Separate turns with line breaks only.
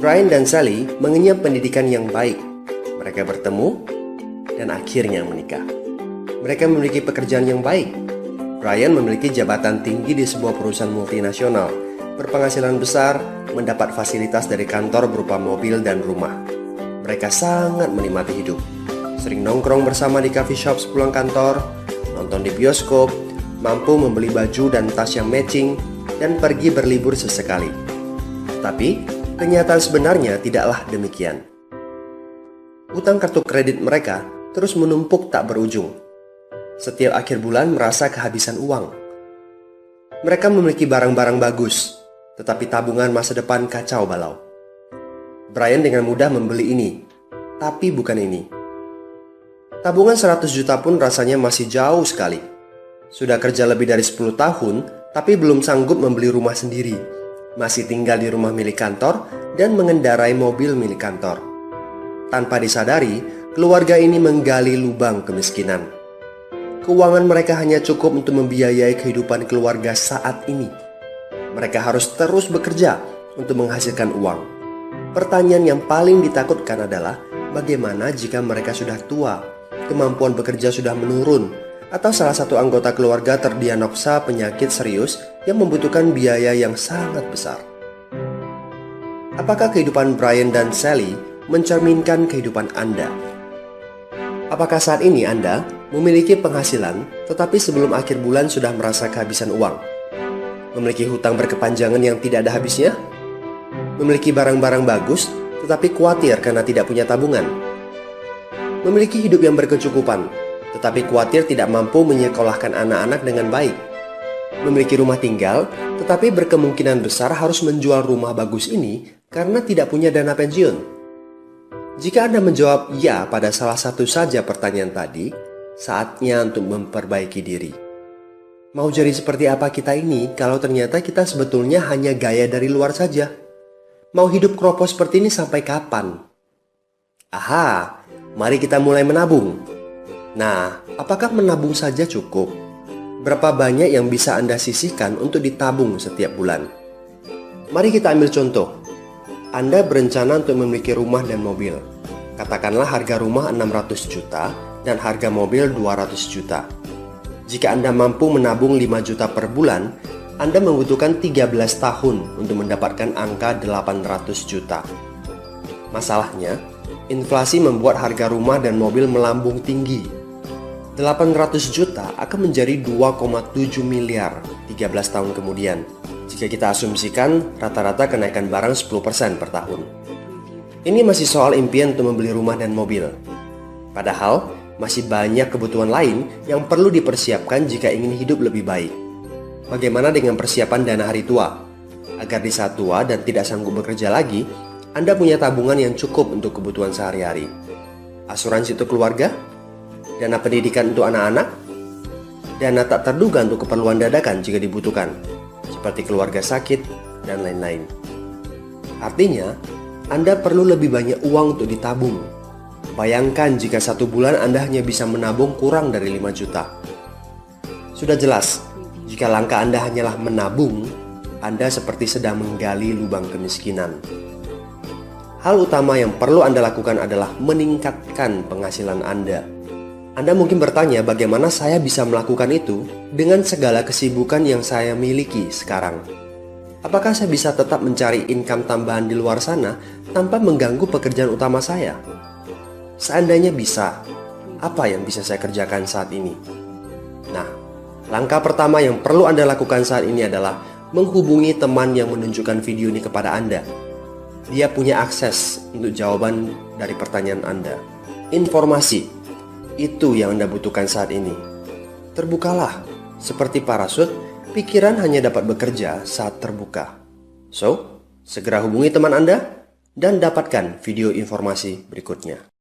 Brian dan Sally mengenyam pendidikan yang baik. Mereka bertemu dan akhirnya menikah. Mereka memiliki pekerjaan yang baik. Brian memiliki jabatan tinggi di sebuah perusahaan multinasional, berpenghasilan besar, mendapat fasilitas dari kantor berupa mobil dan rumah. Mereka sangat menikmati hidup. Sering nongkrong bersama di coffee shop sepulang kantor, nonton di bioskop, mampu membeli baju dan tas yang matching, dan pergi berlibur sesekali. Tapi, kenyataan sebenarnya tidaklah demikian. Utang kartu kredit mereka terus menumpuk tak berujung. Setiap akhir bulan merasa kehabisan uang. Mereka memiliki barang-barang bagus, tetapi tabungan masa depan kacau balau. Brian dengan mudah membeli ini, tapi bukan ini. Tabungan 100 juta pun rasanya masih jauh sekali. Sudah kerja lebih dari 10 tahun, tapi belum sanggup membeli rumah sendiri. Masih tinggal di rumah milik kantor dan mengendarai mobil milik kantor. Tanpa disadari, keluarga ini menggali lubang kemiskinan. Keuangan mereka hanya cukup untuk membiayai kehidupan keluarga saat ini. Mereka harus terus bekerja untuk menghasilkan uang. Pertanyaan yang paling ditakutkan adalah bagaimana jika mereka sudah tua, kemampuan bekerja sudah menurun, atau salah satu anggota keluarga terdiagnosa penyakit serius yang membutuhkan biaya yang sangat besar. Apakah kehidupan Brian dan Sally mencerminkan kehidupan Anda? Apakah saat ini Anda memiliki penghasilan tetapi sebelum akhir bulan sudah merasa kehabisan uang? Memiliki hutang berkepanjangan yang tidak ada habisnya? Memiliki barang-barang bagus tetapi khawatir karena tidak punya tabungan? Memiliki hidup yang berkecukupan tetapi khawatir tidak mampu menyekolahkan anak-anak dengan baik? Memiliki rumah tinggal tetapi berkemungkinan besar harus menjual rumah bagus ini karena tidak punya dana pensiun? Jika Anda menjawab ya pada salah satu saja pertanyaan tadi, saatnya untuk memperbaiki diri. Mau jadi seperti apa kita ini kalau ternyata kita sebetulnya hanya gaya dari luar saja? Mau hidup kropos seperti ini sampai kapan? Aha, mari kita mulai menabung. Nah, apakah menabung saja cukup? Berapa banyak yang bisa Anda sisihkan untuk ditabung setiap bulan? Mari kita ambil contoh. Anda berencana untuk memiliki rumah dan mobil. Katakanlah harga rumah 600 juta dan harga mobil 200 juta. Jika Anda mampu menabung 5 juta per bulan, Anda membutuhkan 13 tahun untuk mendapatkan angka 800 juta. Masalahnya, inflasi membuat harga rumah dan mobil melambung tinggi. 800 juta akan menjadi 2,7 miliar 13 tahun kemudian jika kita asumsikan rata-rata kenaikan barang 10% per tahun. Ini masih soal impian untuk membeli rumah dan mobil. Padahal, masih banyak kebutuhan lain yang perlu dipersiapkan jika ingin hidup lebih baik. Bagaimana dengan persiapan dana hari tua? Agar di saat tua dan tidak sanggup bekerja lagi, Anda punya tabungan yang cukup untuk kebutuhan sehari-hari. Asuransi untuk keluarga? Dana pendidikan untuk anak-anak? Dana tak terduga untuk keperluan dadakan jika dibutuhkan, seperti keluarga sakit dan lain-lain. Artinya, Anda perlu lebih banyak uang untuk ditabung. Bayangkan jika satu bulan Anda hanya bisa menabung kurang dari 5 juta. Sudah jelas, jika langkah Anda hanyalah menabung, Anda seperti sedang menggali lubang kemiskinan. Hal utama yang perlu Anda lakukan adalah meningkatkan penghasilan Anda. Anda mungkin bertanya bagaimana saya bisa melakukan itu dengan segala kesibukan yang saya miliki sekarang. Apakah saya bisa tetap mencari income tambahan di luar sana tanpa mengganggu pekerjaan utama saya? Seandainya bisa, apa yang bisa saya kerjakan saat ini? Nah, langkah pertama yang perlu Anda lakukan saat ini adalah menghubungi teman yang menunjukkan video ini kepada Anda. Dia punya akses untuk jawaban dari pertanyaan Anda. Informasi, itu yang Anda butuhkan saat ini. Terbukalah, seperti parasut, pikiran hanya dapat bekerja saat terbuka. So, segera hubungi teman Anda dan dapatkan video informasi berikutnya.